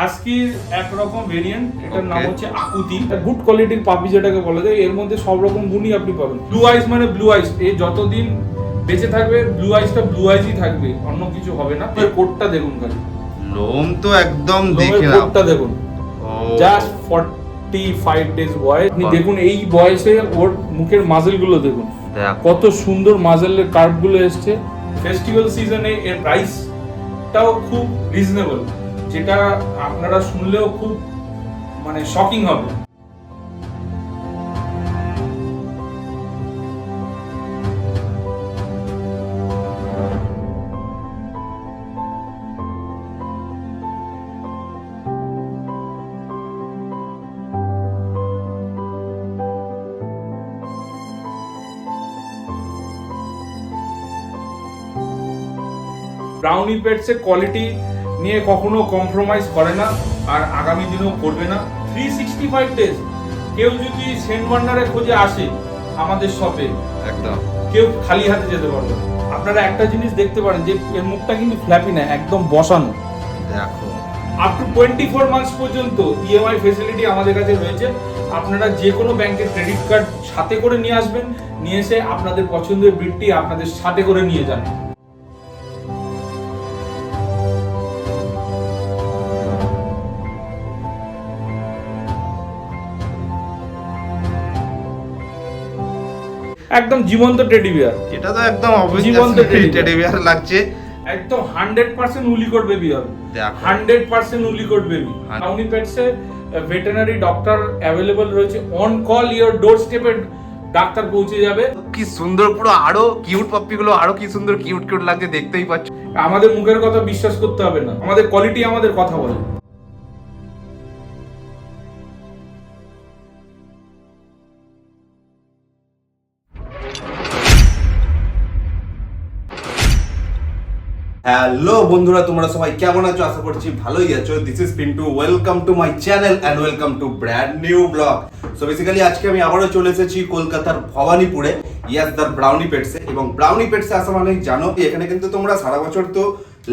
হাস্কির একরকম ভেরিয়েন্ট, এটার নাম হচ্ছে আকুতি। গুড কোয়ালিটির পাপি যেটাকে বলা যায়, এর মধ্যে সব রকম গুণই আপনি পাবেন। ব্লু আইস মানে ব্লু আইস, এ যতদিন বেঁচে থাকবে ব্লু আইসটা ব্লু আইসই থাকবে, অন্য কিছু হবে না। এর কোটটা দেখুন খালি, লোম তো একদম দেখে না, কোটটা দেখুন, জাস্ট 45 ডেজ বয়স। আপনি দেখুন এই বয়সে ওর মুখের মাসেল গুলো দেখুন, কত সুন্দর মাসেলের কার্ভ গুলো এসছে। ফেস্টিভ্যাল সিজনে এর প্রাইসটাও খুব রিজনেবল, যেটা আপনারা শুনলেও খুব মানে শকিং হবে। ব্রাউনি পেটসের কোয়ালিটি নিয়ে কখনো কম্প্রোমাইজ করে না, আর আগামী দিনেও করবে না। 365 ডেজ কেউ যদি সেন্ট বার্নারে খোঁজে আসে আমাদের শপে, একদম কেউ খালি হাতে যেতে পারবে না। আপনারা একটা জিনিস দেখতে পারেন যে এর মুখটা কিন্তু ফ্ল্যাপি না, একদম বসানো। দেখো আপ টু 24 মান্থস পর্যন্ত ইএমআই ফেসিলিটি আমাদের কাছে রয়েছে। আপনারা যে কোনো ব্যাংকের ক্রেডিট কার্ড সাথে করে নিয়ে আসবেন, নিয়ে এসে আপনাদের পছন্দের ব্রিডটি আপনাদের সাথে করে নিয়ে যান। একদম জীবন্ত টেডি বিয়ার, এটা তো একদম জীবন্ত টেডি বিয়ার লাগছে, একদম 100% উলিকোট বেবি হবে, দেখো 100% উলিকোট বেবি। ব্রাউনি পেটসে ভেটেরিনারি ডক্টর অ্যাভেলেবল রয়েছে, অন কল ইওর ডোর স্টেপে ডাক্তার পৌঁছে যাবে। কি সুন্দর, পুরো আরো কিউট পাপ্পি গুলো আরো কি সুন্দর কিউট কিউট লাগছে, দেখতেই পাচ্ছ। আমাদের মুখের কথা বিশ্বাস করতে হবে না, আমাদের কোয়ালিটি আমাদের কথা বলে। হ্যালো বন্ধুরা, তোমরা সবাই কেমন আছো? আশা করছি ভালোই আছো। This is Pintu, welcome to my channel and welcome to brand new blog. So basically আজকে আমি আবারও চলে এসেছি কলকাতার ভবানীপুরে, ইয়াস দ্য ব্রাউনি পেটসে। এবং ব্রাউনি পেটসে আসা মানে জানো এখানে কিন্তু তোমরা সারা বছর তো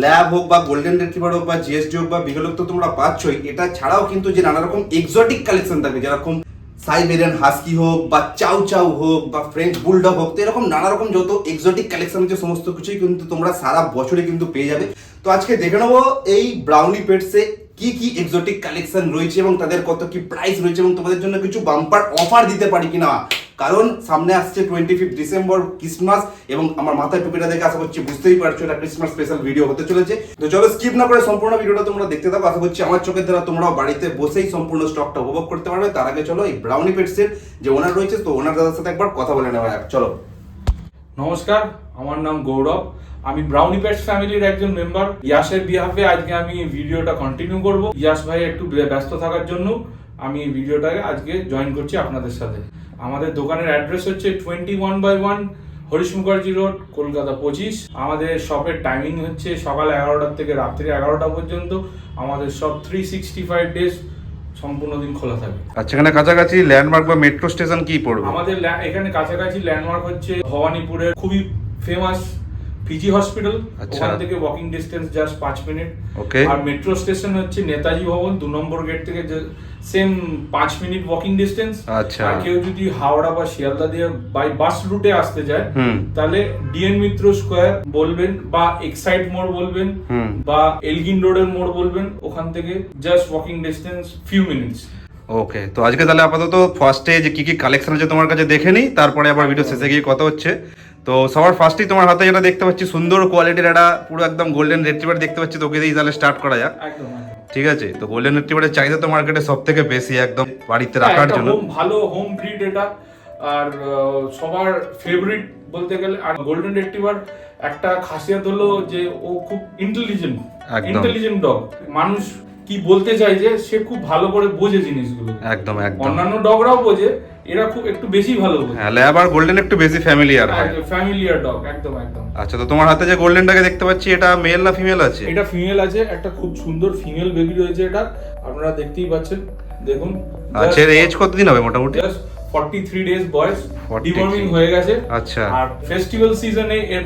ল্যাব হোক বা গোল্ডেন রিট্রিভার হোক বা জিএসডি হোক বা বিগলক তো তোমরা পাচ্ছই। এটা ছাড়াও কিন্তু যে নানা রকম এক্সোটিক কালেকশন থাকবে, যেরকম সাইবেরিয়ান হাস্কি হোক বা চাউ চাউ হোক বা ফ্রেঞ্চ বুলডগ হোক, তো এরকম নানা রকম যত এক্সোটিক কালেকশন হচ্ছে সমস্ত কিছুই কিন্তু তোমরা সারা বছরে কিন্তু পেয়ে যাবে। তো আজকে দেখে নেবো এই ব্রাউনি পেটসে কি কি এক্সোটিক কালেকশন রয়েছে এবং তাদের কত কি প্রাইস রয়েছে, এবং তোমাদের জন্য কিছু বাম্পার অফার দিতে পারি কিনা। কারণ সামনে আসছে 25 ডিসেম্বর ক্রিসমাস, এবং আমার মাথায় টুপিটা দেখে আশা করছি বুঝতেই পারছো এটা ক্রিসমাস স্পেশাল ভিডিও হতে চলেছে। তো চলো স্কিপ না করে সম্পূর্ণ ভিডিওটা তোমরা দেখতে থাকো। আশা করছি আমার চোখের দ্বারা তোমরাও বাড়িতে বসেই সম্পূর্ণ স্টকটা উপভোগ করতে পারবে। তার আগে চলো এই ব্রাউনি পেটসের যে ওনার রয়েছে, তো ওনার দাদার সাথে একবার কথা বলে নেওয়া যাক। চলো। নমস্কার, আমার নাম গৌরব, আমি ব্রাউনি পেটস ফ্যামিলির একজন মেম্বার। ইয়াসের বিহাফে আজকে আমি ভিডিওটা কন্টিনিউ করব। ইয়াস ভাই একটু ব্যস্ত থাকার জন্য আমি এই ভিডিওটাকে আজকে জয়েন করছি আপনাদের সাথে। আমাদের দোকানের অ্যাড্রেস হচ্ছে 21/1 হরিশ মুখার্জি রোড, কলকাতা 25। আমাদের শপের টাইমিং হচ্ছে সকাল 11টা থেকে রাত্রি 11টা পর্যন্ত। আমাদের সব 365 ডেজ সম্পূর্ণ দিন খোলা থাকে। আচ্ছা, এখানে কাছাকাছি ল্যান্ডমার্ক বা মেট্রো স্টেশন কি পড়বে? আমাদের এখানে কাছাকাছি ল্যান্ডমার্ক হচ্ছে ভবানীপুরের খুবই ফেমাস পিজি হসপিটাল, ওখান থেকে ওয়াকিং ডিস্টেন্স জাস্ট 5 মিনিট। ওকে। আর মেট্রো স্টেশন হচ্ছে নেতাজি ভবন 2 নম্বর গেট থেকে সেম 5 মিনিট ওয়াকিং ডিস্টেন্স। আচ্ছা। আর কেউ যদি হাওড়া বা শিয়ালদা দিয়ে বাই বাস রুটে আসতে চায় তাহলে ডিএন মিত্র স্কোয়ার বলবেন বা এক্সাইট মোড় বলবেন বা এলগিন রোডের মোড় বলবেন, ওখান থেকে just walking distance few minutes. Okay, তো আজকে তাহলে আপাতত ফার্স্টে যে কি কি কালেকশন আছে তোমার কাছে দেখে নিই, তারপরে আবার ভিডিও শেষে গিয়ে কথা হচ্ছে। তো সবার ফার্স্টেই তোমার হাতে যেটা দেখতে পাচ্ছি সুন্দর কোয়ালিটির একটা পুরো একদম গোল্ডেন রিট্রিভার দেখতে পাচ্ছি, তোকে দিয়ে তাহলে স্টার্ট করা যাক। একদম ঠিক আছে, তো গোল্ডেন রিট্রিভারের চাহিদা তো মার্কেটে সব থেকে বেশি, একদম বাড়িতে রাখার জন্য ভালো হোম ব্রিড এটা, আর সবার ফেভারিট বলতে গেলে। আর গোল্ডেন রিট্রিভার একটা খাসিয়াত হলো যে ও খুব ইন্টেলিজেন্ট ডগ। মানুষ কি বলতে চাই যে সে খুব ভালো করে বোঝে জিনিসগুলো। একদম একদম। অন্যান্য ডগরাও বোঝে, এরা খুব একটু বেশি ভালো বোঝে। হ্যাঁ, ল্যাব আর গোল্ডেন একটু বেশি ফ্যামিলিয়ার হয়। ফ্যামিলিয়ার ডগ, একদম একদম। আচ্ছা, তো তোমার হাতে যে গোল্ডেনটাকে দেখতে পাচ্ছি এটা মেল না ফিমেল আছে? এটা ফিমেল আছে, একটা খুব সুন্দর ফিমেল বেবি রয়েছে এটা, আপনারা দেখতেই পাচ্ছেন, দেখুন। আচ্ছা, এর এজ কতদিন হবে মোটামুটি? 43 ডেজ বয়স, 43 ডিওয়ার্মিং হয়ে গেছে। আচ্ছা। আর ফেস্টিভ্যাল সিজনে এর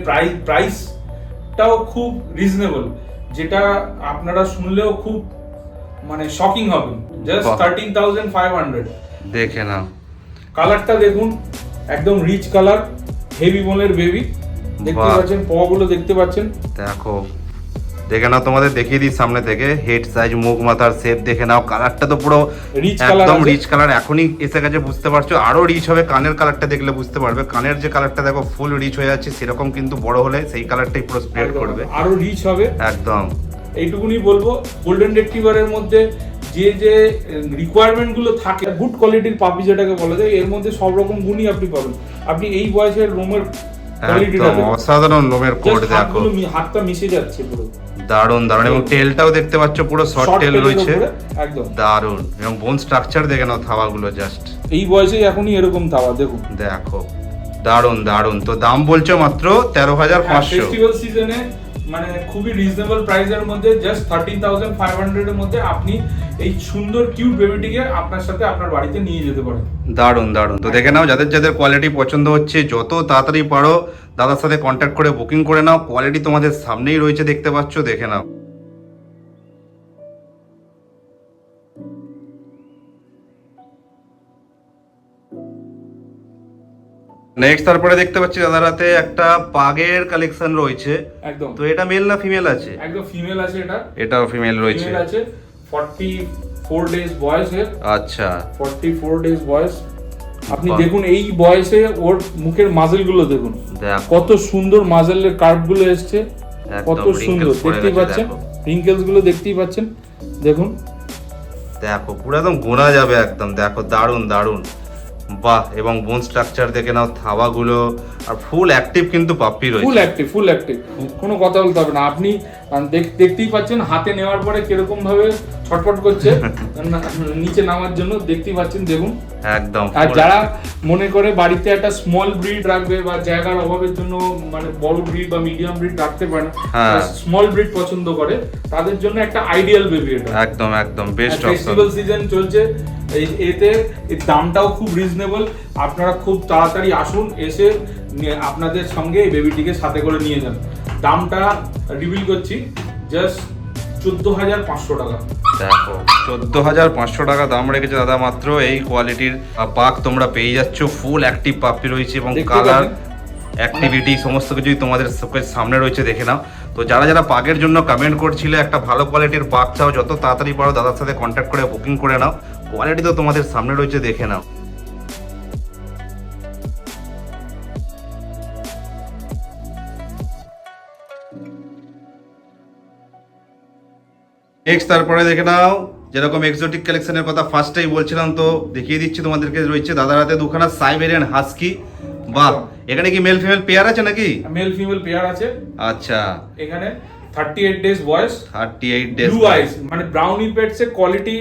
প্রাইসটাও খুব রিজনেবল, যেটা আপনারা শুনলেও খুব মানে শকিং হবেন। জাস্ট বাহ। 13,500। দেখে নাও কালারটা দেখুন, একদম রিচ কালার, হেভি বোনের বেবি। দেখতে বাহ। পাচ্ছেন পগুলো দেখতে পাচ্ছেন। দেখো, দেখে নাও, তোমাদের দেখিয়ে দিই সামনে থেকে। হেড সাইজ, মুখ মাথার শেপ দেখে নাও। কালারটা তো পুরো রিচ কালার, একদম রিচ কালার। এখনই এসে গেছে, বুঝতে পারছো। আরো রিচ হবে, কানের কালারটা দেখলে বুঝতে পারবে। কানের যে কালারটা দেখো ফুল রিচ হয়ে যাচ্ছে, সেরকম কিন্তু বড় হলে সেই কালারটাই পুরো স্প্রেড করবে। আরো রিচ হবে একদম এইটুকুনি বলবো। গোল্ডেন রেট্রিভারের মধ্যে যে যে রিকোয়ারমেন্ট গুলো থাকে, গুড কোয়ালিটির পাপি যেটাকে বলা যায়, এর মধ্যে সব রকম গুণই আপনি পাবেন। আপনি এই বয়সের রোমের কোয়ালিটিটা একদম অসাধারণ লোমের কোট দেখো, হাতটা মিশে যাচ্ছে পুরো। দারুন দারুন। এবং টেলটাও দেখতে পাচ্ছ পুরো শর্ট Short টেল tail এর রয়েছে, উপরে, একদম দারুন। এবং বোন স্ট্রাকচার দেখে নাও থাবাগুলো, জাস্ট এই বয়সেই এখনই এরকম থাবা দেখুন। দেখো, দারুন দারুন। তো দাম বলছো মাত্র 13,500। ফেস্টিভ্যাল সিজনে মানে খুবই রিজনেবল প্রাইসের মধ্যে, জাস্ট 13,500 এর মধ্যে আপনি এই সুন্দর কিউট বেবিটিকে আপনার সাথে আপনার বাড়িতে নিয়ে যেতে পারেন। দারুন দারুন। তো দেখে নাও, যাদের যাদের কোয়ালিটি পছন্দ হচ্ছে, যত তাড়াতাড়ি পারো দাদার সাথে কন্ট্যাক্ট করে বুকিং করে নাও। কোয়ালিটি তোমাদের সামনেই রয়েছে, দেখতে পাচ্ছ, দেখে নাও। নেক্সট তারপরে দেখতে পাচ্ছি দাদার হাতে একটা পাগের কালেকশন রয়েছে। একদম। তো এটা মেল না ফিমেল আছে? একদম ফিমেল আছে, এটাও ফিমেল রয়েছে। ফিমেল আছে। 44 ডেজ বয়স এর। আচ্ছা, 44 ডেজ বয়স। আপনি বাহ। দেখুন এই বয়সে ওর মুখের মাজেল গুলো দেখুন, দেখো কত সুন্দর মাজেলের কার্ভ গুলো এসছে, একদম কত সুন্দর। wrinkles পড়ে দেখতেই গেছে, পাচ্ছেন দেখো। রিঙ্কেলস গুলো দেখতেই পাচ্ছেন, দেখুন। দেখো পুরো একদম গোনা যাবে একদম। দেখো দারুন দারুন, বাহ। এবং বোন স্ট্রাকচার দেখে নাও, থাবাগুলো, আর ফুল অ্যাক্টিভ কিন্তু পাপ্পি ফুল রয়েছে। অ্যাক্টিভ, ফুল অ্যাক্টিভ, কোনো কথা বলতে হবে না। আপনি দেখতেই পাচ্ছেন হাতে নেওয়ার পরে কিরকম ভাবে ছটফট করছে নিচে নামার জন্য, দেখতেই পাচ্ছেন, দেখুন। একদম। আর যারা মনে করে বাড়িতে একটা স্মল ব্রিড রাখবে বা জায়গার অভাবের জন্য মানে বড় ব্রিড বা মিডিয়াম ব্রিড রাখতে পারে না, হ্যাঁ। স্মল ব্রিড পছন্দ করে, তাদের জন্য একটা আইডিয়াল বেবি এটা। একদম একদম বেস্ট অপশন। ফেস্টিভ্যাল সিজন চলছে, এতে এর দামটাও খুব রিজনেবল। আপনারা খুব তাড়াতাড়ি আসুন, এসে আপনাদের সঙ্গে এই বেবিটিকে সাথে করে নিয়ে যান। দামটা রিভিল করছি, জাস্ট 14,500 টাকা। দেখো 14,500 টাকা দাম রেখেছে দাদা মাত্র। এই কোয়ালিটির পাক তোমরা পেয়ে যাচ্ছ। ফুল অ্যাক্টিভ পাপ্পি রয়েছে এবং দেখতে কালার, পাচ্ছেন। অ্যাক্টিভিটি সমস্ত কিছুই তোমাদের চোখের সামনে রয়েছে, দেখে নাও। তো যারা যারা পাকের জন্য কমেন্ট করছিলে, একটা ভালো কোয়ালিটির পাক চাও, যত তাড়াতাড়ি পারো দাদার সাথে কন্ট্যাক্ট করে বুকিং করে নাও। কোয়ালিটি তো তোমাদের সামনে রয়েছে, দেখে নাও। নেক্সট তারপরে দেখে নাও, যেরকম এক্সোটিক কালেকশনের কথা ফার্স্টেই বলছিলাম, তো দেখিয়ে দিচ্ছি তোমাদেরকে। রয়েছে দাদার হাতে দুখানা সাইবেরিয়ান হাস্কি। বাহ, এখানে কি মেল ফিমেল পেয়ার আছে নাকি? মেল ফিমেল পেয়ার আছে। আচ্ছা, এখানে 38 ডেজ বয়স, 38 ডেজ। Blue eyes. মানে ব্রাউনি পেটস এর কোয়ালিটি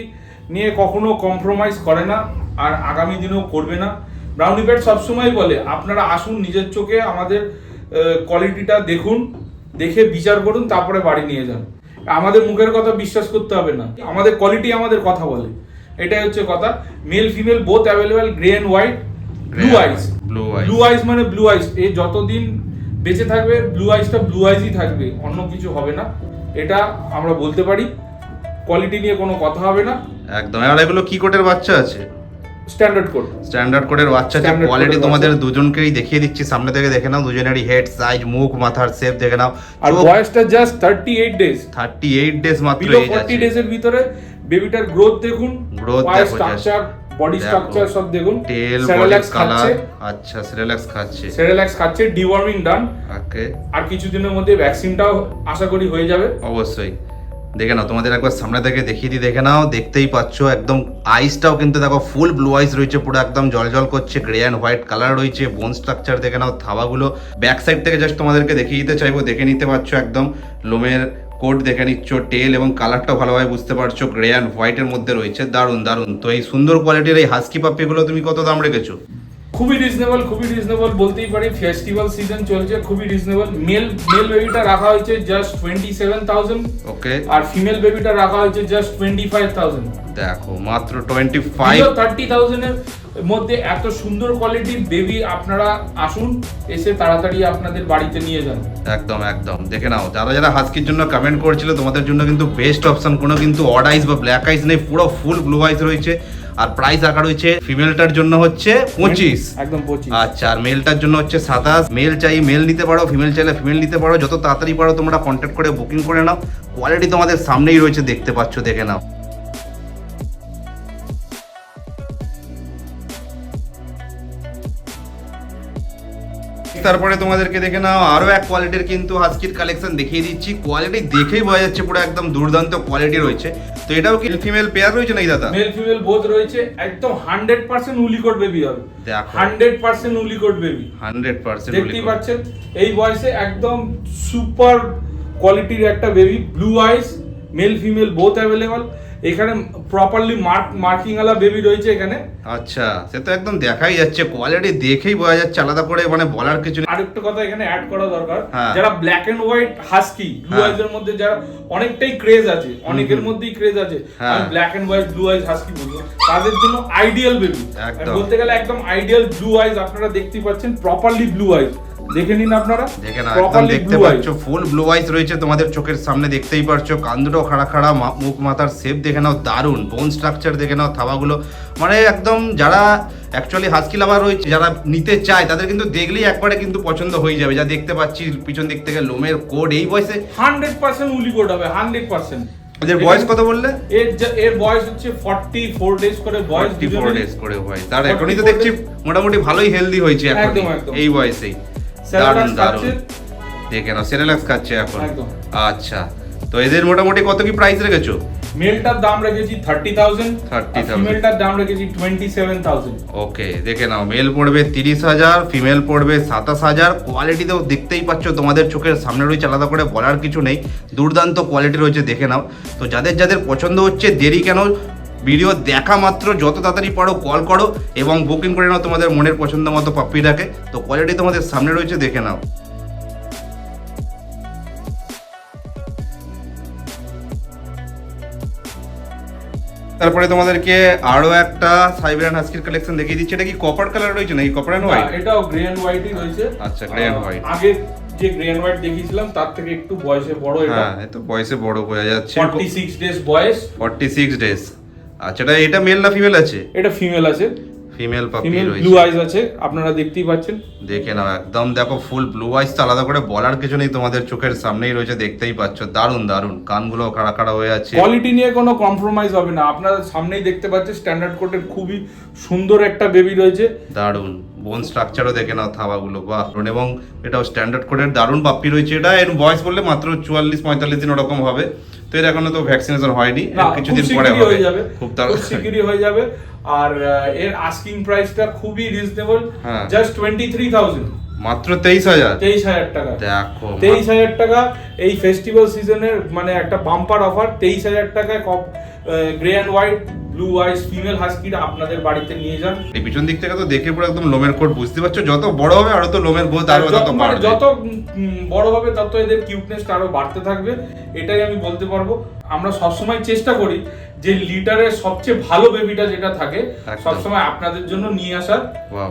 নিয়ে কখনো কম্প্রোমাইজ করে না, আর আগামী দিনেও করবে না। ব্রাউনি পেট সবসময় বলে আপনারা আসুন, নিজের চোখে আমাদের কোয়ালিটিটা দেখুন, দেখে বিচার করুন, তারপরে বাড়ি নিয়ে যান। আমাদের মুখের কথা বিশ্বাস করতে হবে না, আমাদের কোয়ালিটি আমাদের কথা বলে। এটাই হচ্ছে কথা। Male female both available, grey and white, blue eyes. Blue eyes মানে ব্লু আইস, এই যতদিন বেঁচে থাকবে ব্লু আইসটা ব্লু আইসই থাকবে, অন্য কিছু হবে না, এটা আমরা বলতে পারি। কোয়ালিটি নিয়ে কোনো কথা হবে না, একদম। আর এগুলো কি কোটের বাচ্চা আছে? Standard code. স্ট্যান্ডার্ড কোডের বাচ্চা আছে। Standard কোয়ালিটি code-এর তোমাদের বাচ্চা। দুজনকেই দেখিয়ে দিচ্ছি, সামনে থেকে দেখে নাও। দুজনেরই হেড সাইজ, মুখ মাথার শেপ দেখে নাও। আর বয়সটা জাস্ট 38 ডেজ, 38 ডেজ মাত্র বিলো এজ 40 আছে। ডেজের ভিতরে। বেবিটার গ্রোথ দেখুন, Growth পায়ের দেখো স্ট্রাকচার, বডি দেখো। স্ট্রাকচার সব দেখুন। টেল, বডি সেরেল্যাক্স কালার। খাচ্ছে, আচ্ছা, সেরেল্যাক্স খাচ্ছে। সেরেল্যাক্স খাচ্ছে, ডিওয়ার্মিং ডান। ওকে, আর কিছুদিনের মধ্যে ভ্যাকসিনটাও আশা করি হয়ে যাবে। অবশ্যই। দেখে নাও, তোমাদের একবার সামনে থেকে দেখিয়ে দিই, দেখে নাও। দেখতেই পাচ্ছ একদম আইসটাও কিন্তু দেখো ফুল ব্লু আইস রয়েছে, পুরো একদম জল করছে। গ্রে অ্যান্ড হোয়াইট কালার রয়েছে। বোন স্ট্রাকচার দেখে নাও। থাবাগুলো ব্যাক সাইড থেকে জাস্ট তোমাদেরকে দেখিয়ে দিতে চাইবো, দেখে নিতে পারছো। একদম লোমের কোট দেখে নিচ্ছ, টেল এবং কালারটাও ভালোভাবে বুঝতে পারছো। গ্রে অ্যান্ড হোয়াইটের মধ্যে রয়েছে, দারুন দারুন। তো এই সুন্দর কোয়ালিটির এই হাস্কি পাপ্পিগুলো তুমি কত দাম রেখেছো? খুবই রিজনেবল বলতেই পারি। ফেস্টিভ্যাল সিজন চলছে, খুবই রিজনেবল। মেল বেবিটা রাখা হয়েছে জাস্ট 27,000, ওকে। আর ফিমেল বেবিটা রাখা হয়েছে জাস্ট 25,000। দেখো মাত্র 25। 30,000 এর মধ্যে এত সুন্দর কোয়ালিটির বেবি আপনারা আসুন, এসে তাড়াতাড়ি আপনাদের বাড়িতে নিয়ে যান। একদম একদম দেখে নাও, যারা যারা হাস্কির জন্য কমেন্ট করেছিল তোমাদের জন্য কিন্তু বেস্ট অপশন, কোনো কিন্তু অড আইস বা ব্ল্যাক আইস নেই, পুরো ফুল ব্লু আইস রয়েছে। আর প্রাইস রাখা রয়েছে ফিমেলটার জন্য হচ্ছে 25, একদম 25। আচ্ছা, আর মেলটার জন্য হচ্ছে 27। মেল চাই মেল নিতে পারো, ফিমেল চাইলে ফিমেল নিতে পারো, যত তাড়াতাড়ি পারো তোমরা কন্ট্যাক্ট করে বুকিং করে নাও। কোয়ালিটি তোমাদের সামনেই রয়েছে, দেখতে পাচ্ছ, দেখে নাও। তারপরে তোমাদেরকে দেখে নাও আরো এক কোয়ালিটির কিন্তু হাস্কির কালেকশন দেখিয়ে দিচ্ছি। কোয়ালিটি দেখেই বোঝা যাচ্ছে পুরো একদম দুর্দান্ত কোয়ালিটি রয়েছে। তো এটাও কি ফিমেল পেয়ার রয়েছে নাকি দাদা? মেল ফিমেল বোথ রয়েছে, একদম 100% উলিকট বেবি হবে। দেখো 100% উলিকট বেবি, 100% দেখতেই পাচ্ছেন এই বয়সে একদম সুপার কোয়ালিটির একটা বেবি। ব্লু আইস, মেল ফিমেল বোথ অ্যাভেলেবল। এখানে প্রপারলি মার্কিং ওয়ালা বেবি রয়েছে এখানে। আচ্ছা, সে তো একদম দেখাই যাচ্ছে, কোয়ালিটি দেখেই বোঝা যাচ্ছে, আলাদা করে মানে বলার কিছু নেই। আরেকটা কথা এখানে অ্যাড করা দরকার, হ্যাঁ। যারা black and white husky blue হ্যাঁ। আইজ এর মধ্যে যারা অনেকটাই ক্রেজ আছে, অনেকের মধ্যেই ক্রেজ আছে, হ্যাঁ। আমি black and white blue eyes husky বলবো, তাদের জন্য আইডিয়াল বেবি। একদম। বলতে গেলে একদম আইডিয়াল ব্লু আইজ। আপনারা দেখতেই পাচ্ছেন প্রপারলি ব্লু আইজ, দেখে নিন আপনারা, দেখে না একদম প্রপারলি দেখতে ব্লু আইজ। পাচ্ছ ফুল ব্লু আইস রয়েছে তোমাদের চোখের সামনে, দেখতেই পারছো। কান দুটো খাড়া খাড়া, মুখ মাথার শেপ দেখে নাও, দারুণ বোন স্ট্রাকচার দেখে নাও, থাবাগুলো মানে একদম, যারা অ্যাকচুয়ালি হাস্কি লাভার রয়েছে, যারা নিতে চায় তাদের কিন্তু দেখলেই একবারে কিন্তু পছন্দ হয়ে যাবে। যা দেখতে পাচ্ছি পিছন দিক থেকে লোমের কোড, এই বয়সে 100% উলি কোড হবে, 100%। এদের বয়স কত বললে? এর বয়স হচ্ছে 44 ডেজ করে বয়স, 44 ডেজ করে বয়স। তার এখনই তো দেখছি মোটামুটি ভালোই হেলদি হয়েছে এখন একদম, একদম। এই বয়সেই। দারুণ দারুণ, দেখে নাও সেরেলাক্স খাচ্ছে এখন। একদম। আচ্ছা, তো এদের মোটামুটি কত কি প্রাইস রেখেছো? মেলটার দাম রেখেছি 30,000, 30,000, ফিমেলটার দাম রেখেছি 27,000। ওকে, দেখে নাও, মেল পড়বে 30,000, ফিমেল পড়বে 27,000। কোয়ালিটি তো দেখতেই পাচ্ছ, তোমাদের চোখের সামনে রয়েছে, আলাদা করে বলার কিছু নেই, দুর্দান্ত কোয়ালিটি রয়েছে, দেখে নাও। তো যাদের যাদের পছন্দ হচ্ছে, দেরি কেন, ভিডিও দেখা মাত্র যত তাড়াতাড়ি পারো কল করো এবং বুকিং করে নাও তোমাদের মনের পছন্দ মতো পাপ্পিটাকে। তো কোয়ালিটি তোমাদের সামনে রয়েছে, দেখে নাও। তারপরে তোমাদেরকে আরো একটা সাইবেরিয়ান হাস্কির কালেকশন দেখিয়ে দিচ্ছি। এটা কি কপার কালার রয়েছে নাকি কপার এন্ড হোয়াইট? এটাও গ্রে এন্ড হোয়াইটই রয়েছে। আচ্ছা, গ্রে এন্ড হোয়াইট। আগে যে গ্রে এন্ড হোয়াইট দেখিয়েছিলাম তার থেকে একটু বয়সে বড় এটা। হ্যাঁ, এই তো বয়সে বড় বোঝা যাচ্ছে। 46 ডেজ বয়স। 46 ডেজ। আচ্ছা, এটা মেল না ফিমেল আছে? এটা ফিমেল আছে, ফিমেল পাপি ফিমেল রয়েছে। ব্লু আইজ আছে, আপনারা দেখতেই পাচ্ছেন। দেখে নাও একদম, দেখো ফুল ব্লু আইস, তো আলাদা করে বলার কিছু নেই, তোমাদের চোখের সামনেই রয়েছে, দেখতেই পাচ্ছ। দারুণ দারুণ, কানগুলো খাড়া খাড়া হয়ে আছে। কোয়ালিটি নিয়ে কোনো কম্প্রোমাইজ হবে না, আপনারা সামনেই দেখতে পাচ্ছেন স্ট্যান্ডার্ড কোটের খুবই সুন্দর একটা বেবি রয়েছে। দারুণ বোন স্ট্রাকচারও দেখে নাও, থাবাগুলো বাহ। এবং এটাও স্ট্যান্ডার্ড কোডের দারুণ পাপ্পি রয়েছে। এটা এর বয়স বললে মাত্র 44-45 দিন ওরকম হবে। তো এর এখনো তো ভ্যাকসিনেশন হয়নি, কিছুদিন পরে হবে, খুব তাড়াতাড়ি হয়ে যাবে। আর এর আস্কিং প্রাইসটা খুবই রিজনেবল, হ্যাঁ। জাস্ট 23,000, মাত্র 23,000। 23,000 টাকা। দেখো 23,000 টাকা এই ফেস্টিভ্যাল সিজনের মানে একটা বাম্পার অফার। 23,000 টাকায় grey and white blue eyes female হাস্কিটা আপনাদের বাড়িতে নিয়ে যান। এই পিছন দিক থেকে তো দেখে পুরো একদম লোমের কোট, বুঝতে পারছো, যত বড় হবে আরো তো লোমের গ্রোথ আরো তত বাড়বে। যত বড় হবে তত এদের কিউটনেসটা আরো বাড়তে থাকবে, এটাই আমি বলতে পারবো। আমরা সবসময় চেষ্টা করি যে লিটারের সবচেয়ে ভালো বেবিটা যেটা থাকে সবসময় আপনাদের জন্য নিয়ে আসার,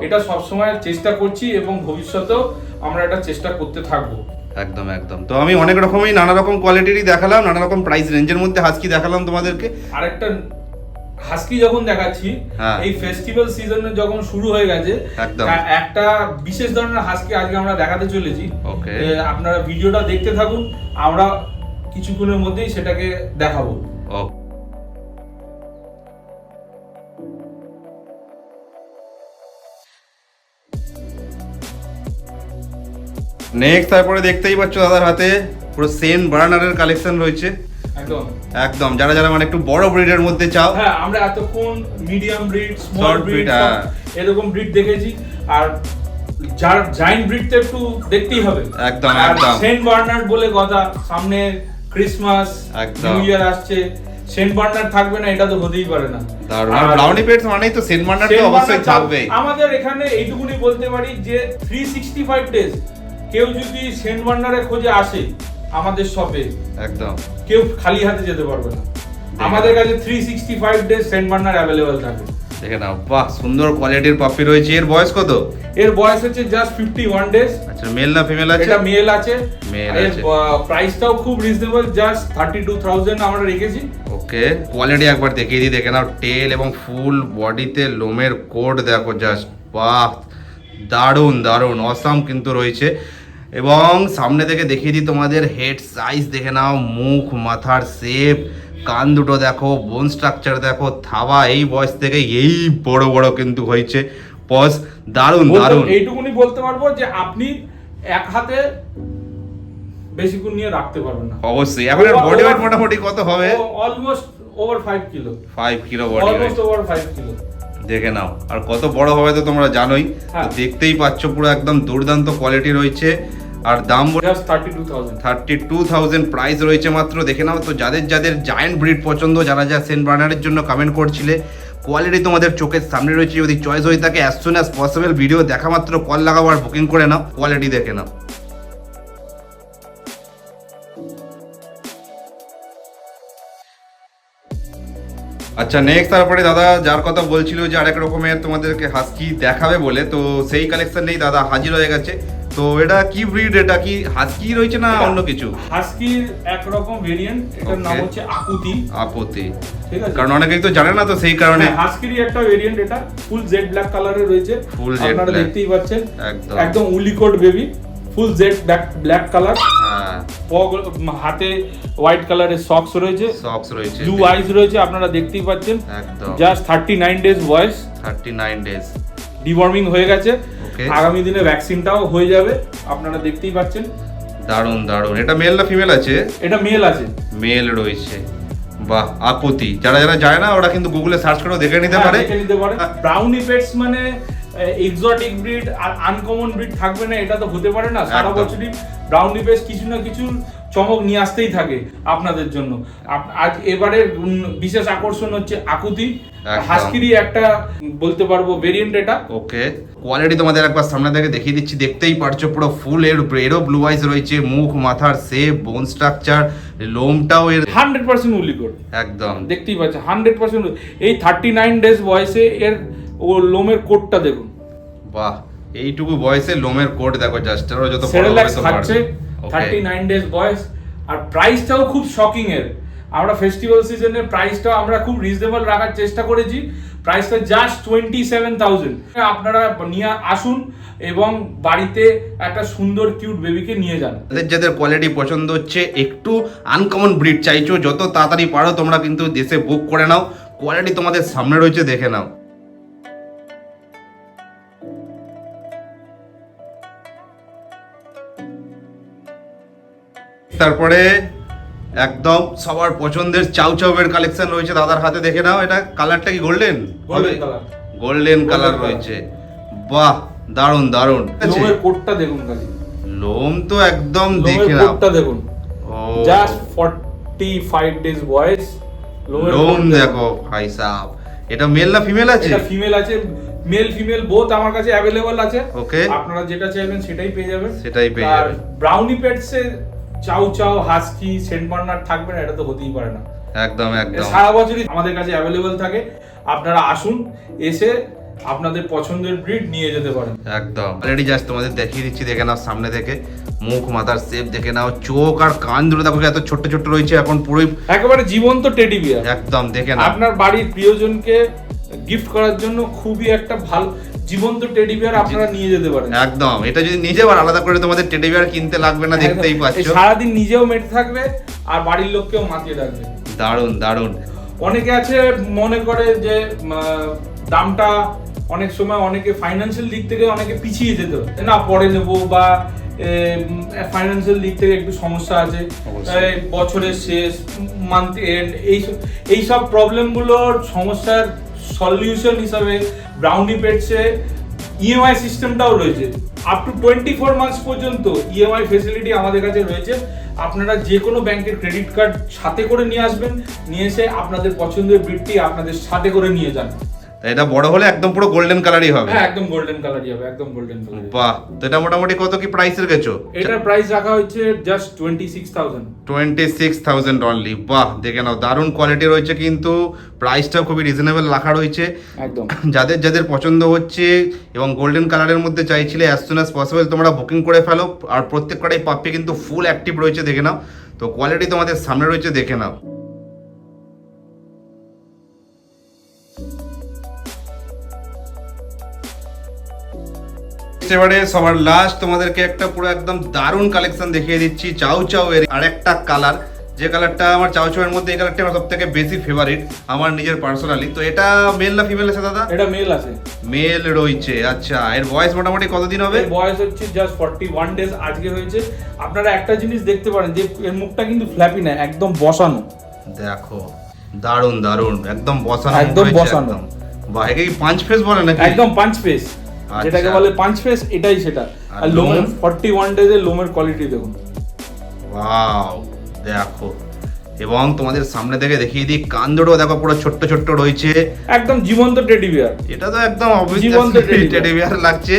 এটা সবসময় চেষ্টা করছি এবং ভবিষ্যতেও আমরা এটা চেষ্টা করতে থাকবো। একদম একদম। তো আমি অনেক রকমই নানা রকম কোয়ালিটিরই দেখালাম, নানা রকম প্রাইস রেঞ্জের মধ্যে হাস্কি দেখালাম তোমাদেরকে। আরেকটা হাস্কি যখন দেখাচ্ছি, এই ফেস্টিভ্যাল সিজনে যখন শুরু হয়ে গেছে, একটা বিশেষ ধরনের হাস্কি আজকে আমরা দেখাতে চলেছি। আপনারা ভিডিওটা দেখতে থাকুন, আমরা কিছুক্ষণের মধ্যেই সেটাকে দেখাবো। নেক্সট তারপরে দেখতেই পাচ্ছ দাদার হাতে পুরো সেন্ট বার্নারের কালেকশন রয়েছে। একদম একদম, যারা যারা মানে একটু বড় ব্রিডের মধ্যে চাও। হ্যাঁ, আমরা এতক্ষণ মিডিয়াম ব্রিড, স্মল ব্রিড, এরকম ব্রিড দেখেছি, আর যার জায়ান্ট ব্রিডটা একটু দেখতেই হবে। একদম একদম। সেন্ট বার্নার্ড বলে কথা, সামনে ক্রিসমাস নিউ ইয়ার আসছে, সেন্ট বার্নার্ড থাকবে না এটা তো হতেই পারে না। দারুণ। আর ব্রাউনি পেটস মানেই তো সেন্ট বার্নার্ড তো অবশ্যই থাকবে। আমাদের এখানে এইটুকুনি বলতে পারি যে 365 ডেজ কেউ যদি সেন্ট বার্নারে খোঁজে আসে আমাদের শপে, একদম কেউ খালি হাতে যেতে পারবে না। আমাদের কাছে 365 ডেজ সেন্ট বার্নার অ্যাভেলেবল থাকে। দেখে নাও, বাহ সুন্দর কোয়ালিটির পাপি রয়েছে। এর বয়স কত? এর বয়স হচ্ছে জাস্ট 51 ডেজ। আচ্ছা, মেল না ফিমেল আছে? এটা মেল আছে। মেল এর আছে। প্রাইসটাও খুব রিজনেবল, জাস্ট 32,000 আমরা রেখেছি। ওকে, কোয়ালিটি একবার দেখিয়ে দিই, দেখে নাও টেল এবং ফুল বডিতে লোমের কোট দেখো জাস্ট, বাহ দারুণ দারুণ অসাম কিন্তু রয়েছে। এবং সামনে থেকে দেখিয়ে দিই তোমাদের হেড সাইজ দেখে নাও, মুখ মাথার শেপ, কান দুটো দেখো, বোন স্ট্রাকচার দেখো, থাবা এই বয়স থেকে এই বড় বড় কিন্তু হয়েছে। পজ দারুণ দারুণ। এইটুকুনি বলতে পারবো যে আপনি এক হাতে বেশিক্ষণ নিয়ে রাখতে পারবেন না। অবশ্যই। এখন এর বডি ওয়েট মোটামুটি কত হবে? Almost over 5 kilo. 5 kilo body weight, almost over 5 kilo. দেখে নাও। আর কত বড় হবে তো তোমরা জানোই, হ্যাঁ। তো দেখতেই পাচ্ছ পুরো একদম দুর্দান্ত কোয়ালিটি রয়েছে। আর দাম জাস্ট 32,000। 32,000 প্রাইস রয়েছে মাত্র। দেখে নাও। তো যাদের যাদের জায়ান্ট ব্রিড পছন্দ, যারা যা সেন্ট বার্নার্ডের জন্য কমেন্ট করছিলে, কোয়ালিটি তোমাদের চোখের সামনে রয়েছে। যদি চয়েস হয়ে থাকে as soon as possible video দেখা মাত্র কল লাগাও আর বুকিং করে নাও, কোয়ালিটি দেখে নাও। আচ্ছা নেক্সট, তারপরে দাদা যার কথা বলছিল যে আরেক রকমের তোমাদেরকে হাস্কি দেখাবে বলে, তো সেই কালেকশন নেই দাদা হাজির হয়ে গেছে। তো এটা কি ব্রিড? এটা কি হাস্কি রয়েছে না অন্য কিছু? হাস্কির এক রকম ভেরিয়েন্ট, এটার নাম Okay. হচ্ছে আকুতি। আপত্তি, ঠিক আছে, কারণ অনেকেই তো জানে না, তো সেই কারণে। হাস্কিরই একটা ভেরিয়েন্ট, এটা ফুল জেড ব্ল্যাক কালারে রয়েছে। Full jet আপনারা black। দেখতেই পাচ্ছেন, একদম একদম উলিকোট baby, full jet black colour. হ্যাঁ, হাতে হোয়াইট কালারের সক্স রয়েছে, সক্স রয়েছে, ব্লু আইজ রয়েছে, আপনারা দেখতেই পাচ্ছেন। একদম জাস্ট 39 ডেজ বয়স, 39 ডেজ। ডিওয়ার্মিং হয়ে গেছে। Okay. আগামী দিনে ভ্যাকসিনটাও হয়ে যাবে, আপনারা দেখতেই পাচ্ছেন। দারুণ দারুণ। এটা মেল না ফিমেল আছে? এটা মেল আছে। মেল রয়েছে, বাহ। আপত্তি, যারা যারা যায় না ওরা কিন্তু গুগলে সার্চ করে দেখে নিতে হ্যাঁ, পারে। দেখে নিতে পারে। ব্রাউনি পেটস মানে এক্সোটিক ব্রিড আর আনকমন ব্রিড থাকবে না, এটা তো হতে পারে না। সারা একদম। বছরই ব্রাউনি পেটস কিছু না কিছু চমক নিয়ে আসতেই থাকে আপনাদের জন্য। আজ এবারের বিশেষ আকর্ষণ হচ্ছে আকুতি, একদম। হাস্কিরই একটা বলতে পারবো ভেরিয়েন্ট এটা। ওকে, কোয়ালিটি তোমাদের একবার সামনে থেকে দেখিয়ে দিচ্ছি, দেখতেই পারছো পুরো ফুল এরও ব্লু আইজ রয়েছে, মুখ মাথার শেপ, বোন স্ট্রাকচার, লোমটাও এর 100% উলিকোট, একদম। দেখতেই পাচ্ছেন 100%। এই 39 ডেজ বয়সে এর ও লোমের কোটটা দেখুন, বাহ, এইটুকু বয়সে লোমের কোট দেখো জাস্ট, যত বড় হবে সেরেলাক্স তো খাচ্ছে। বাড়বে। 39 ডেজ বয়স, আর প্রাইসটাও খুব শকিং এর। আমরা ফেস্টিভ্যাল সিজনে প্রাইসটাও আমরা খুব রিজনেবল রাখার চেষ্টা করেছি। প্রাইসটা জাস্ট 27,000। আপনারা নিয়ে আসুন এবং বাড়িতে একটা সুন্দর কিউট বেবিকে নিয়ে যান। যাদের যাদের কোয়ালিটি পছন্দ হচ্ছে, একটু আনকমন ব্রিড চাইছো, যত তাড়াতাড়ি পারো তোমরা কিন্তু দেশে বুক করে নাও, কোয়ালিটি তোমাদের সামনে রয়েছে, দেখে নাও। তারপরে একদম সবার পছন্দের চাউ চাউয়ের কালেকশন রয়েছে দাদার হাতে, দেখে নাও। এটা কালারটা কি golden? Golden colour, golden colour colour। রয়েছে, বাহ দারুণ দারুণ। লোমের কোটটা দেখুন খালি, লোম তো একদম লোমের দেখে নাও, কোটটা দেখুন। ও জাস্ট 45 ডেজ বয়স, লোমের লোম কোট দেখো ভাই সাহেব। এটা মেল না ফিমেল আছে? এটা ফিমেল আছে, মেল ফিমেল বোথ আমার কাছে অ্যাভেলেবল আছে। ওকে, আপনারা যেটা চাইবেন সেটাই পেয়ে যাবেন। সেটাই পেয়ে আর যাবেন। ব্রাউনি পেটসে চাউ চাউ, হাস্কি, সেন্ট বার্নার্ড থাকবে না, এটা তো হতেই পারে না। একদম একদম। সারা বছরই আমাদের কাছে অ্যাভেলেবল থাকে। আপনারা আসুন, এসে আপনাদের পছন্দের ব্রিড নিয়ে যেতে পারেন। একদম অলরেডি জাস্ট তোমাদের দেখিয়ে দিচ্ছি, দেখে নাও সামনে থেকে, মুখ মাথার শেপ দেখে নাও, চোখ আর কান দুটো দেখো এত ছোট ছোট রয়েছে, এখন পুরোই একেবারে জীবন্ত টেডি বিয়ার। একদম দেখে নাও। আপনার বাড়ির প্রিয়জনকে গিফট করার জন্য খুবই একটা ভালো জীবন্ত টেডি বিয়ার আপনারা নিয়ে যেতে পারেন। একদম, এটা যদি নিজে আবার আলাদা করে তোমাদের টেডি বিয়ার কিনতে লাগবে না, দেখতেই এই পাচ্ছ। সারাদিন নিজেও মেতে থাকবে আর বাড়ির লোককেও মাতিয়ে রাখবে। দারুণ দারুণ। অনেকে আছে মনে করে যে দামটা, অনেক সময় অনেকে ফাইন্যান্সিয়াল দিক থেকে অনেকে পিছিয়ে যেত না, পরে নেব বা ফাইন্যান্সিয়াল দিক থেকে একটু সমস্যা আছে, অবশ্যই। বছরের শেষ, মান্থ এন্ড, এইসব প্রবলেমগুলোর সমস্যার সলিউশন হিসাবে ব্রাউনি পেটসে ইএমআই সিস্টেমটাও রয়েছে। আপ টু 24 মান্থস পর্যন্ত ইএমআই ফেসিলিটি আমাদের কাছে রয়েছে। আপনারা যে কোনো ব্যাংকের ক্রেডিট কার্ড সাথে করে নিয়ে আসবেন, নিয়ে এসে আপনাদের পছন্দের ব্রিডটি আপনাদের সাথে করে নিয়ে যান। তো এটা বড় হলে একদম পুরো গোল্ডেন কালারই হবে। হ্যাঁ একদম গোল্ডেন কালারই হবে, একদম গোল্ডেন কালার। বাহ, তো এটা মোটামুটি কত কি প্রাইস রেখেছো? এটার প্রাইস রাখা হচ্ছে জাস্ট 26,000 অনলি। বাহ, দেখে নাও দারুণ কোয়ালিটি রয়েছে, কিন্তু প্রাইসটাও খুবই রিজনেবল রাখা রয়েছে একদম। যাদের যাদের পছন্দ হচ্ছে এবং গোল্ডেন কালারের মধ্যে চাইছিলে অ্যাজ সুন অ্যাজ পসিবল তোমরা বুকিং করে ফেলো। আর প্রত্যেকটাই পাপ্পি কিন্তু ফুল অ্যাক্টিভ রয়েছে, দেখে নাও। তো কোয়ালিটি তোমাদের সামনে রয়েছে, দেখে নাও। এবারে সবার লাস্ট তোমাদেরকে একটা পুরো একদম দারুণ কালেকশন দেখিয়ে দিচ্ছি চাউ চাউ এর আরেকটা কালার, যে কালারটা আমার চাউ চাউ এর মধ্যে এই কালারটা আমার সবথেকে বেশি ফেভারিট আমার নিজের পার্সোনালি। তো এটা মেল না ফিমেল আছে দাদা? এটা মেল আছে। মেল রয়েছে, আচ্ছা। এর বয়স মোটামুটি কতদিন হবে? এর বয়স হচ্ছে জাস্ট 41 ডেজ আজকে হয়েছে। আপনারা একটা জিনিস দেখতে পারেন যে এর মুখটা কিন্তু ফ্ল্যাপি না, একদম বসানো। দেখো দারুণ দারুণ, একদম বসানো, একদম বসানো। বাহ, একে কি পাঁচ ফেস বলে নাকি? একদম পাঁচ ফেস, আচ্ছা। যেটাকে বলে পাঁচ ফেস, এটাই সেটা। আর লোমের 41 ডেজের লোমের কোয়ালিটি দেখুন। ওয়াও, দেখো। এবং তোমাদের সামনে থেকে দেখিয়ে দিই কান দুটো দেখো পুরো ছোট্ট ছোট্ট রয়েছে, একদম জীবন্ত টেডি বিয়ার। এটা তো একদম জীবন্ত টেডি বিয়ার লাগছে,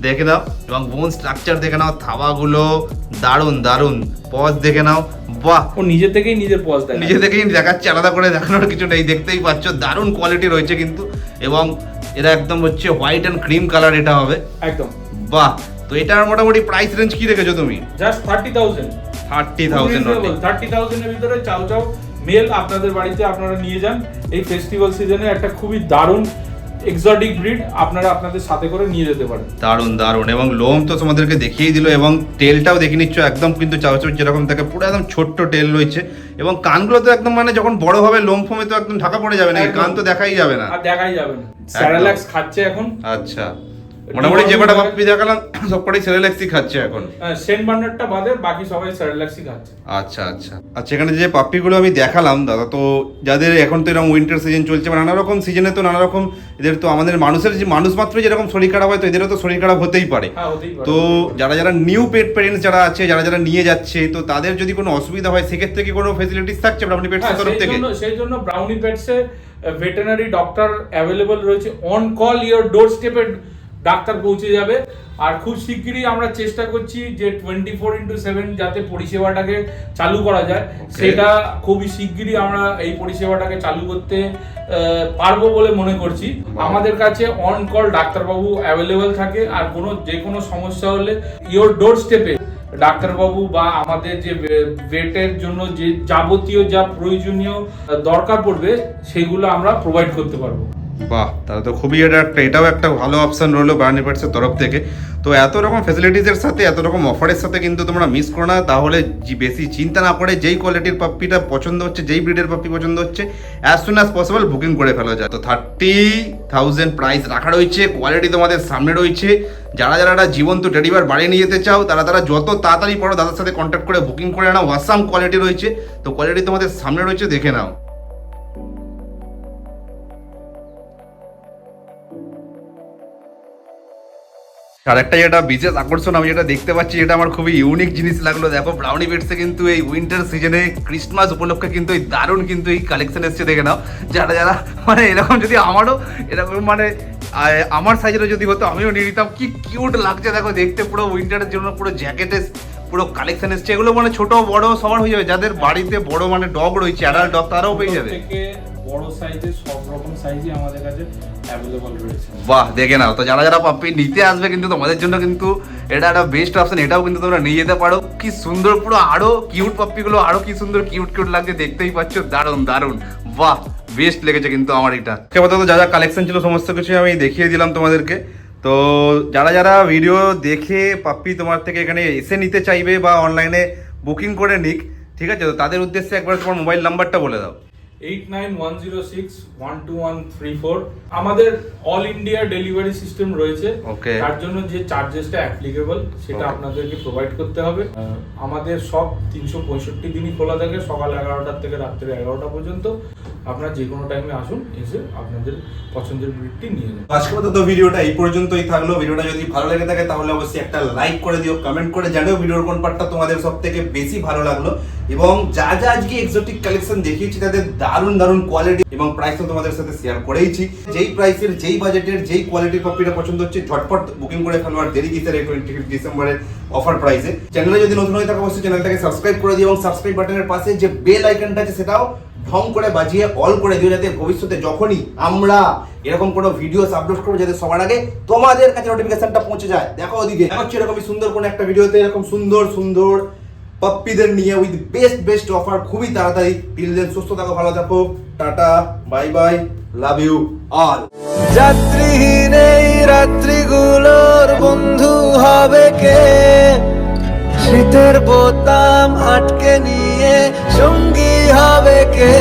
দেখে নাও। এবং বোন স্ট্রাকচার দেখে নাও, থাবাগুলো দারুণ দারুণ, পজ দেখে নাও। বাহ, ও নিজে থেকেই নিজের পজ দেখায়, নিজে থেকেই দেখাচ্ছে, আলাদা করে দেখানোর কিছু নেই, দেখতেই পাচ্ছ দারুণ কোয়ালিটি রয়েছে কিন্তু। এবং এটা একদম হচ্ছে হোয়াইট অ্যান্ড ক্রিম কালার এটা হবে একদম। বাহ, তো এটার মোটামুটি প্রাইস রেঞ্জ কি রেখেছো তুমি? জাস্ট 30,000। 30,000 এর ভিতরে চাও চাও মেল আপনাদের বাড়িতে আপনারা নিয়ে যান। এই ফেস্টিভ্যাল সিজনে একটা খুবই দারুণ এক্সোটিক ব্রিড আপনারা আপনাদের সাথে করে নিয়ে যেতে পারেন। দারুণ দারুণ, এবং লোম তো তোমাদেরকে দেখিয়ে দিল, এবং টেলটাও দেখে নিচ্ছ একদম কিন্তু চাও চাও যেরকম থাকে পুরো একদম ছোট্ট টেল রয়েছে। এবং কানগুলো তো একদম মানে যখন বড় হবে লোম ফোমে তো একদম ঢাকা পড়ে যাবে না, কান তো দেখাই যাবে না, আর দেখাই যাবে না। স্যারালাক্স খাচ্ছে এখন। আচ্ছা, মোটামুটি যে কটা পাপ্পি দেখালাম সবকটাই সেরেলাক্সই খাচ্ছে এখন। সেন্ট বার্নার্ডটা বাদে বাকি সবাই সেরেলাক্সই খাচ্ছে। আচ্ছা আচ্ছা আচ্ছা, এখানে যে পাপ্পিগুলো আমি দেখালাম দাদা, তো যাদের এখন তো এরকম উইন্টার সিজন চলছে, নানা রকম সিজনে তো নানা রকম এদের তো আমাদের মানুষের যে মানুষ মাত্রই যেরকম শরীর খারাপ হয়, তো এদেরও তো শরীর খারাপ হতেই পারে। তো যারা যারা নিউ পেট প্যারেন্টস যারা আছে, যারা যারা নিয়ে যাচ্ছে, তো তাদের যদি কোনো অসুবিধা হয় সেক্ষেত্রে কি কোনো ফেসিলিটিস থাকছে ব্রাউনি পেটসের তরফ থেকে? সেই জন্য ব্রাউনি পেটসে ভেটেরিনারি ডক্টর অ্যাভেলেবল রয়েছে। অন কল ইওর ডোর স্টেপে ডাক্তার পৌঁছে যাবে। আর খুব শিগগিরই আমরা চেষ্টা করছি যে 24/7 যাতে পরিষেবাটাকে চালু করা যায়, সেটা খুবই শিগগিরই আমরা এই পরিষেবাটাকে চালু করতে পারবো বলে মনে করছি। আমাদের কাছে অন কল ডাক্তারবাবু অ্যাভেলেবল থাকে, আর যে কোনো সমস্যা হলে ইওর ডোর স্টেপে ডাক্তারবাবু বা আমাদের যে ভেটের জন্য যে যাবতীয় যা প্রয়োজনীয় দরকার পড়বে সেগুলো আমরা প্রোভাইড করতে পারবো। বাহ, তাহলে তো খুবই এটাও একটা ভালো অপশন রইলো ব্রাউনি পেটসের তরফ থেকে। তো এত রকম ফ্যাসিলিটিসের সাথে, এত রকম অফারের সাথে কিন্তু তোমরা মিস করো না। তাহলে বেশি চিন্তা না করে যেই কোয়ালিটির পাপ্পিটা পছন্দ হচ্ছে, যেই ব্রিডের পাপ্পি পছন্দ হচ্ছে, as soon as possible booking করে ফেলা যায়। তো 30,000 প্রাইস রাখা রয়েছে, কোয়ালিটি তোমাদের সামনে রয়েছে। যারা যারা জীবন্ত টেডি বিয়ার বাড়ি নিয়ে যেতে চাও, তারা যত তাড়াতাড়ি পারো দাদার সাথে কন্ট্যাক্ট করে বুকিং করে নাও। ওয়াসাম কোয়ালিটি রয়েছে, তো কোয়ালিটি তোমাদের সামনে রয়েছে, দেখে নাও। আর একটা যেটা বিশেষ আকর্ষণ আমি যেটা দেখতে পাচ্ছি, যেটা আমার খুবই ইউনিক জিনিস লাগলো, দেখো ব্রাউনি পেটসে কিন্তু এই উইন্টার সিজনে ক্রিসমাস উপলক্ষে কিন্তু এই দারুণ কিন্তু এই কালেকশন এসছে, দেখে নাও। যারা যারা মানে এরকম যদি আমারও এরকম মানে আমার সাইজেরও যদি হতো আমিও নিয়ে নিতাম। কি কিউট লাগছে দেখো দেখতে, পুরো উইন্টারের জন্য পুরো জ্যাকেটে পুরো কালেকশন এসছে। এগুলো মানে ছোট বড় সবার হয়ে যাবে, যাদের বাড়িতে বড় মানে ডগ রয়েছে, অ্যাডাল্ট ডগ, তারাও পেয়ে যাবে। বড় সাইজের সব রকম সাইজই আমাদের কাছে অ্যাভেলেবল রয়েছে। বাহ, দেখে নাও। তো যারা যারা পাপ্পি নিতে আসবে কিন্তু তোমাদের জন্য কিন্তু এটা একটা বেস্ট অপশন, এটাও কিন্তু তোমরা নিয়ে যেতে পারো। কি সুন্দর, পুরো আরো কিউট পাপ্পিগুলো আরো কি সুন্দর কিউট কিউট লাগছে, দেখতেই পাচ্ছ, দারুণ দারুণ। বাহ, বেস্ট লেগেছে কিন্তু আমার এটা। আপাতত যা যা কালেকশন ছিল সমস্ত কিছু আমি দেখিয়ে দিলাম তোমাদেরকে। তো যারা যারা ভিডিও দেখে পাপ্পি তোমার থেকে এখানে এসে নিতে চাইবে বা অনলাইনে বুকিং করে নিক, ঠিক আছে, তো তাদের উদ্দেশ্যে একবার তোমার মোবাইল নাম্বারটা বলে দাও। 8910612134। আমাদের অল ইন্ডিয়া ডেলিভারি সিস্টেম রয়েছে। তার জন্য যে চার্জেসটা অ্যাপ্লিকেবল সেটা আপনাদেরকে প্রোভাইড করতে হবে। আমাদের সব 365 দিনই খোলা থাকে, সকাল 11টা থেকে রাত্রি 11টা পর্যন্ত। আপনারা যে কোনো টাইমে আসুন, এসে আপনাদের পছন্দের ব্রিডটি নিয়ে যান। আজকের মতো তো ভিডিওটা এই পর্যন্তই থাকলো। ভিডিওটা যদি ভালো লেগে থাকে তাহলে অবশ্যই একটা লাইক করে দিও, কমেন্ট করে জানিও ভিডিওর কোন পার্টটা তোমাদের সব থেকে বেশি ভালো লাগলো। এবং যা যা আজকে এক্সোটিক কালেকশন দেখিয়েছি তাদের দারুণ দারুণ কোয়ালিটি এবং প্রাইস তো তোমাদের সাথে শেয়ার করেইছি। যেই প্রাইসের, যেই বাজেটের, যেই কোয়ালিটির কপিটা পছন্দ হচ্ছে ঝটপট বুকিং করে ফেলো, আর দেরি কিসের এই 25 ডিসেম্বরের অফার প্রাইসে। চ্যানেলে যদি নতুন হয়ে থাকে অবশ্যই চ্যানেলটাকে সাবস্ক্রাইব করে দিও এবং সাবস্ক্রাইব বাটনের পাশে যে বেল আইকনটা আছে সেটাও ঢং করে বাজিয়ে অল করে দিও, যাতে ভবিষ্যতে যখনই আমরা এরকম কোনো ভিডিও আপলোড করবো যাতে সবার আগে তোমাদের কাছে নোটিফিকেশনটা পৌঁছে যায়। দেখো ওদিকে হচ্ছে এরকমই সুন্দর কোনো একটা ভিডিওতে এরকম সুন্দর সুন্দর পাপ্পিদের নিয়ে উইথ বেস্ট অফার খুবই তাড়াতাড়ি। টিল দেন সুস্থ থাকো, ভালো থাকো, tata, bye bye, love you all. যাত্রীহীন এই রাত্রিগুলোর বন্ধু হবে কে? শীতের বোতাম আটকে নিয়ে সঙ্গী হবে কে?